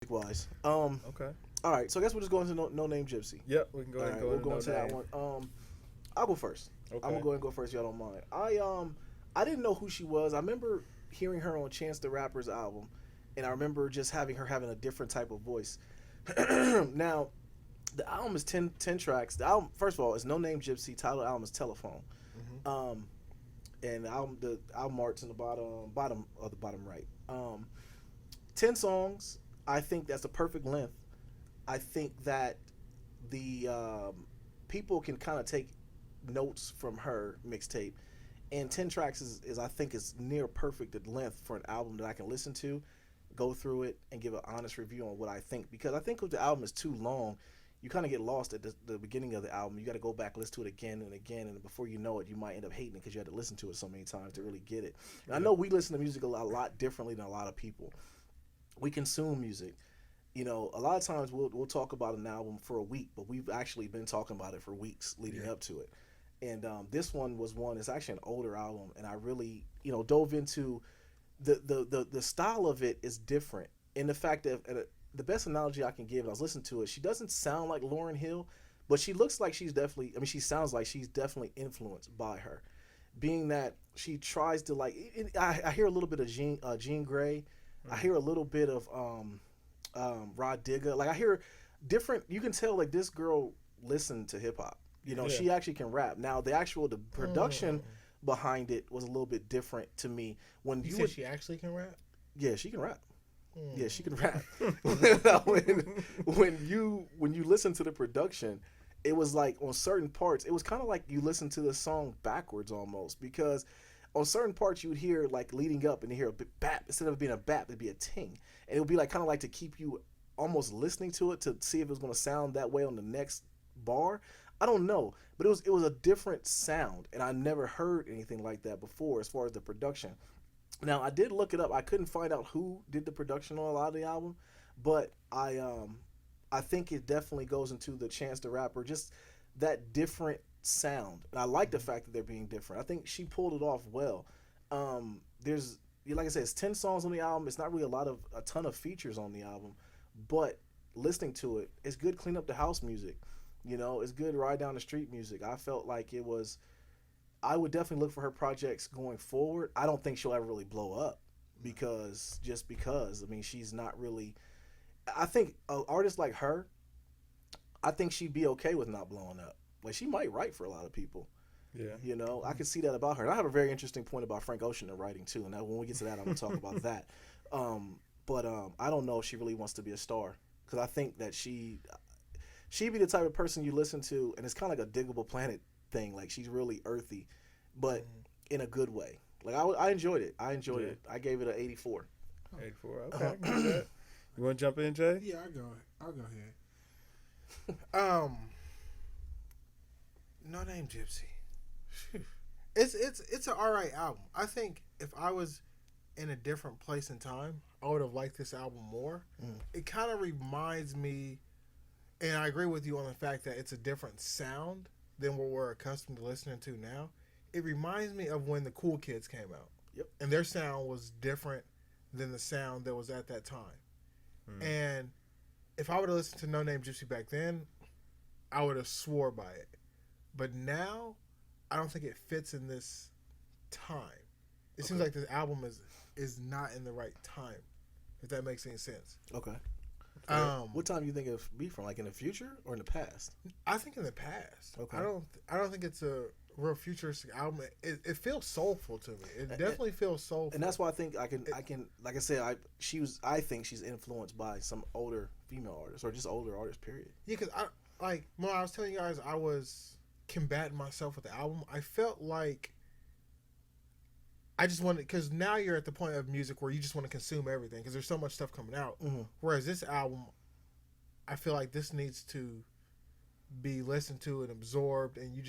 Wise. Okay. All right. So I guess we'll just go into No Name Gypsy. Yep, we can go All ahead and right, go we'll into go no into that name. one. I'll go first. I'm gonna Okay. go ahead and go first. Y'all don't mind. I didn't know who she was. I remember hearing her on Chance the Rapper's album, and I remember just having her having a different type of voice. Now, the album is 10 tracks. The album, first of all, is No Name Gypsy. Title of the album is Telefone. Hmm. Um, and the album art's in the bottom of the bottom right. 10 songs. I think that's the perfect length. I think that the people can kind of take notes from her mixtape, and 10 tracks is I think is near perfect at length for an album that I can listen to, go through it, and give an honest review on what I think. Because I think if the album is too long, you kind of get lost at the beginning of the album. You got to go back, listen to it again and again, and before you know it, you might end up hating it because you had to listen to it so many times to really get it. And I Yep. know we listen to music a lot differently than a lot of people. We consume music. A lot of times we'll talk about an album for a week, but we've actually been talking about it for weeks leading Yeah. up to it. And this one was one. It's actually an older album, and I really dove into the style of it is different. In the fact that the best analogy I can give, and I was listening to it, she doesn't sound like Lauren Hill, but she looks like she's definitely. I mean, she sounds like she's definitely influenced by her, being that she tries to I hear a little bit of Jean Grey. I Mm. hear a little bit of Rod Digger. Like I hear different. You can tell like this girl listened to hip hop. Yeah. She actually can rap. Now the production Mm. behind it was a little bit different to me. When You you said would, she actually can rap? yeah, she can rap. Yeah, she Mm. can rap. when you listen to the production, it was like on certain parts, it was kind of like you listen to the song backwards almost because on certain parts you would hear like leading up and you hear a bit bap instead of being a bap, it'd be a ting, and it would be like kind of like to keep you almost listening to it to see if it was going to sound that way on the next bar. I don't know, but it was a different sound, and I never heard anything like that before as far as the production. Now I did look it up. I couldn't find out who did the production on a lot of the album, but I think it definitely goes into the Chance the Rapper, just that different sound. And I like the Mhm. fact that they're being different. I think she pulled it off well. There's like I said, it's 10 songs on the album. It's not really a ton of features on the album, but listening to it, it's good clean up the house music. It's good ride down the street music. I felt like it was I would definitely look for her projects going forward. I don't think she'll ever really blow up because I mean she's not really. I think an artist like her, I think she'd be okay with not blowing up. Like she might write for a lot of people. Yeah. I can see that about her. And I have a very interesting point about Frank Ocean and writing too. And when we get to that, I'm gonna talk about that. But I don't know if she really wants to be a star because I think that she'd be the type of person you listen to, and it's kind of like a Diggable Planet thing. Like she's really earthy, but Mhm. in a good way. Like I enjoyed it. I enjoyed Yeah. it. I gave it an 84. 84. Okay, I can do that. You want to jump in, Jay? Yeah, I'll go ahead. Um, No Name Gypsy. Phew. It's an alright album. I think if I was in a different place and time, I would have liked this album more. Mm. It kind of reminds me, and I agree with you on the fact that it's a different sound than what we're accustomed to listening to now. It reminds me of when the Cool Kids came out, Yep. and their sound was different than the sound that was at that time. Mm. And if I would have listened to No Name Gypsy back then, I would have swore by it. But now, I don't think it fits in this time. It seems Okay. like this album is not in the right time. If that makes any sense. Okay. Um, What time do you think it would be from? Like in the future or in the past? I think in the past. Okay. I don't think it's a real futuristic album. It feels soulful to me. It definitely feels soulful. And that's why I think I can like I said I think she's influenced by some older female artists or just older artists. Period. Yeah, because when I was telling you guys I was combating myself with the album, I felt like I just wanted, because now you're at the point of music where you just want to consume everything because there's so much stuff coming out. Mm-hmm. Whereas this album, I feel like this needs to be listened to and absorbed, and you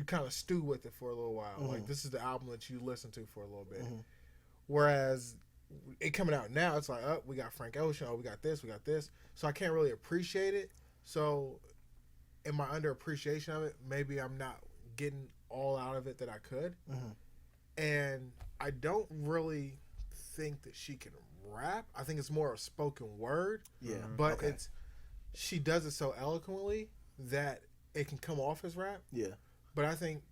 kind of stew with it for a little while. Mhm. Like this is the album that you listen to for a little bit. Mm-hmm. Whereas it coming out now, it's like, oh, we got Frank Ocean, oh, we got this, so I can't really appreciate it. So in my underappreciation of it, maybe I'm not getting all out of it that I could. Mm-hmm. And I don't really think that she can rap. I think it's more a spoken word. Yeah. But Okay. she does it so eloquently that it can come off as rap. Yeah. But I think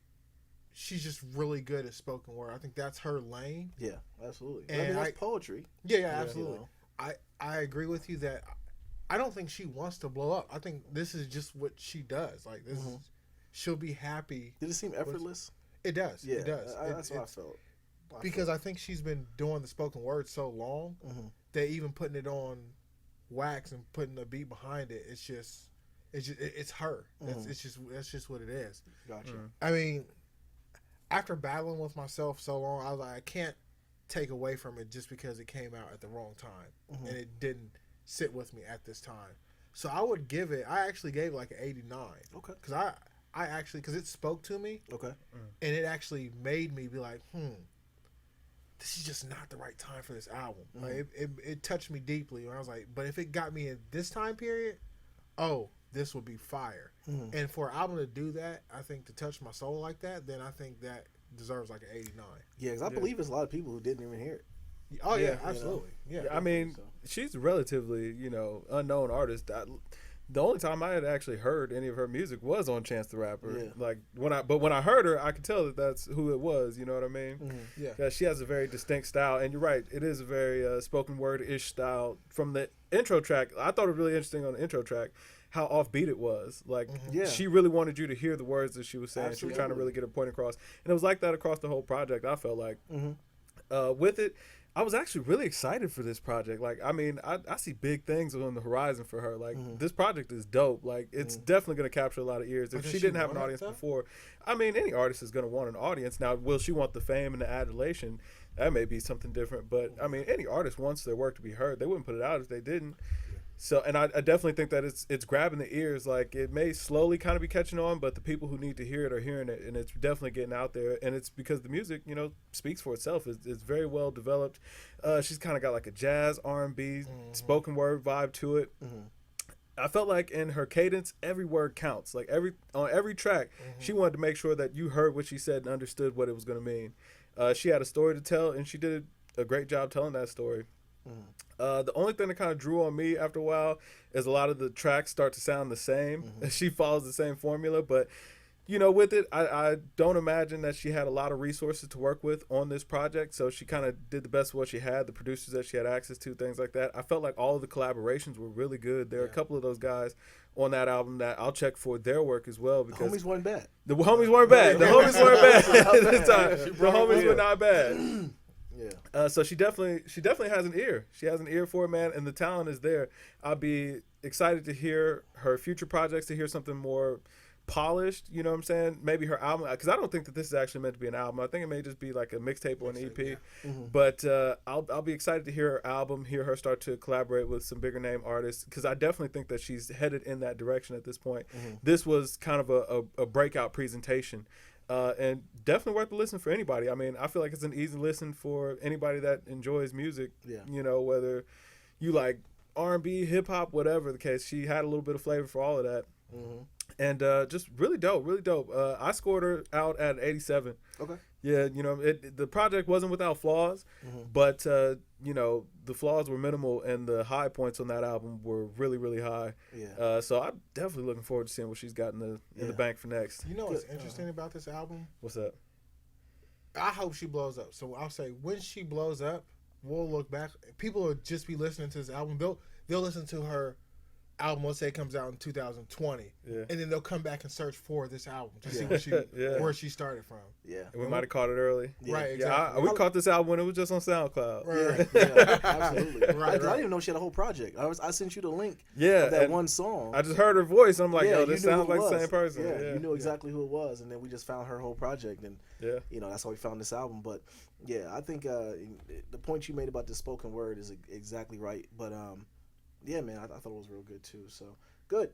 she's just really good at spoken word. I think that's her lane. Yeah. Absolutely. And I mean, that's poetry. Yeah, absolutely. You know? I agree with you that I don't think she wants to blow up. I think this is just what she does. Like this is, she'll be happy. Did it seem effortless? It does. Yeah. It does. That's what I felt. Because I think she's been doing the spoken word so long that even putting it on wax and putting a beat behind it, it's her. That's just what it is. Gotcha. I mean, after battling with myself so long, I was like, I can't take away from it just because it came out at the wrong time and it didn't sit with me at this time. So I actually gave it like an 89. Okay. Because I actually, because it spoke to me. Okay. And it actually made me be like, this is just not the right time for this album. Like it touched me deeply. And I was like, but if it got me in this time period, this would be fire. And for an album to do that, I think to touch my soul like that, then I think that deserves like an 89. Yeah, because I believe there's a lot of people who didn't even hear it. Oh yeah, Yeah, absolutely. Yeah. I mean, she's a relatively, unknown artist. The only time I had actually heard any of her music was on Chance the Rapper. Yeah. Like when I heard her, I could tell that that's who it was. You know what I mean? Yeah. Yeah, she has a very distinct style, and you're right. It is a very spoken word-ish style. From the intro track, I thought it was really interesting on the intro track how offbeat it was. Like she really wanted you to hear the words that she was saying. Absolutely. She was trying to really get a point across, and it was like that across the whole project. I felt like with it. I was actually really excited for this project. Like, I mean, I see big things on the horizon for her. Like, this project is dope. Like, it's definitely going to capture a lot of ears. If she didn't have an audience before, I mean, any artist is going to want an audience. Now, will she want the fame and the adulation? That may be something different. But, I mean, any artist wants their work to be heard. They wouldn't put it out if they didn't. So, and I definitely think that it's grabbing the ears. Like, it may slowly kind of be catching on, but the people who need to hear it are hearing it, and it's definitely getting out there. And it's because the music, speaks for itself. It's very well developed. She's kind of got like a jazz, R&B, spoken word vibe to it. I felt like in her cadence, every word counts. Like on every track, she wanted to make sure that you heard what she said and understood what it was going to mean. She had a story to tell, and she did a great job telling that story. The only thing that kind of drew on me after a while is a lot of the tracks start to sound the same. She follows the same formula, but with it, I don't imagine that she had a lot of resources to work with on this project, so she kind of did the best of what she had, the producers that she had access to, things like that. I felt like all of the collaborations were really good. There are a couple of those guys on that album that I'll check for their work as well. Because the homies weren't bad. The homies weren't bad. The homies weren't bad at the time. The homies were not bad. Yeah. So she definitely has an ear. She has an ear for it, man, and the talent is there. I'll be excited to hear her future projects, to hear something more polished. You know what I'm saying? Maybe her album, because I don't think that this is actually meant to be an album. I think it may just be like a mixtape or an EP. But I'll be excited to hear her album, hear her start to collaborate with some bigger name artists, because I definitely think that she's headed in that direction at this point. This was kind of a breakout presentation. And definitely worth the listen for anybody. I mean, I feel like it's an easy listen for anybody that enjoys music. Yeah. Whether you like R&B, hip hop, whatever the case. She had a little bit of flavor for all of that. And just really dope, really dope. I scored her out at 87. Okay. Yeah, the project wasn't without flaws, but the flaws were minimal, and the high points on that album were really, really high. Yeah. So I'm definitely looking forward to seeing what she's got in the bank for next. You know what's interesting about this album? What's that? I hope she blows up. So I'll say when she blows up, we'll look back. People will just be listening to this album. They'll listen to her album, let's say it comes out in 2020, and then they'll come back and search for this album to see where she started from. Yeah. And we might have caught it early. Right, exactly. We caught this album when it was just on SoundCloud. Right. Yeah, absolutely. Right. I didn't even know she had a whole project. I sent you the link Yeah, of that and one song. I just heard her voice, and I'm like, yo, you this knew sounds who it like the was. same person. Yeah, you knew exactly who it was, and then we just found her whole project, and Yeah. that's how we found this album. But yeah, I think the point you made about the spoken word is exactly right. But yeah, man, I thought it was real good too. So good.